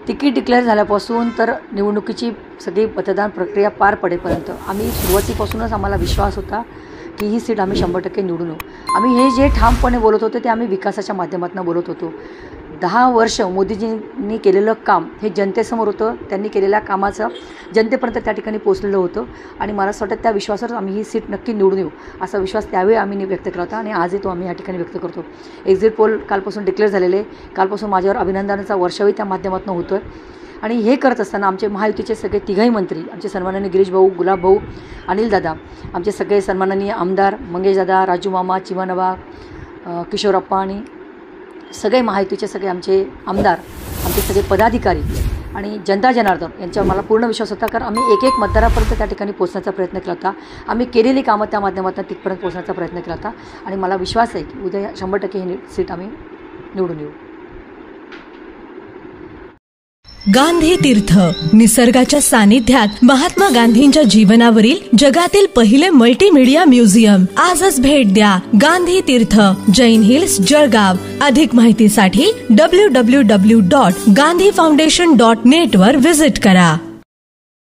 Ticket declare झाल्यापासून तर निवडणुकीची सगळी मतदान प्रक्रिया पार पडेपर्यंत आम्ही सुरुवातीपासूनच आम्हाला विश्वास होता की ही सीट आम्ही 100% निवडून येऊ. आम्ही हे जे ठामपणे बोलत होतो ते आम्ही विकासाच्या माध्यमातून बोलत होतो. 10 वर्ष मोदीजींनी केलेलं काम हे जनतेसमोर होतं. त्यांनी केलेल्या कामाचं जनतेपर्यंत त्या ठिकाणी पोचलेलं होतं आणि मला असं वाटतं त्या विश्वासावर आम्ही ही सीट नक्की निवडून येऊ असा विश्वास त्यावेळी आम्ही व्यक्त केला होता आणि आजही तो आम्ही या ठिकाणी व्यक्त करतो. एक्झिट पोल कालपासून डिक्लेअर झालेले, कालपासून माझ्यावर अभिनंदनाचा वर्षावही त्या माध्यमातून होतो आहे. आणि हे करत असताना आमचे महायुतीचे सगळे तिघही मंत्री, आमचे सन्माननीय गिरीश भाऊ, गुलाब भाऊ, अनिल दादा, आमचे सगळे सन्माननीय आमदार मंगेश दादा, राजू मामा, चिमानबा, किशोरप्पा आणि सगळे महायुतीचे सगळे आमचे आमदार, आमचे सगळे पदाधिकारी आणि जनता जनार्दन यांच्यावर मला पूर्ण विश्वास होता. कारण आम्ही एक एक मतदारापर्यंत त्या ठिकाणी पोहोचण्याचा प्रयत्न केला होता. आम्ही केलेली कामं त्या माध्यमातून तिथपर्यंत पोहोचण्याचा प्रयत्न केला होता आणि मला विश्वास आहे की उद्या 100% ही सीट आम्ही निवडून येऊ. गांधी तीर्थ, निसर्गाच्या सानिध्यात महात्मा गांधींच्या जीवनावरील जगातील पहिले मल्टीमीडिया म्युझियम. आजच भेट द्या. गांधी तीर्थ, जैन हिल्स, जळगाव. अधिक माहितीसाठी www.gandhifoundation.net वर व्हिजिट करा.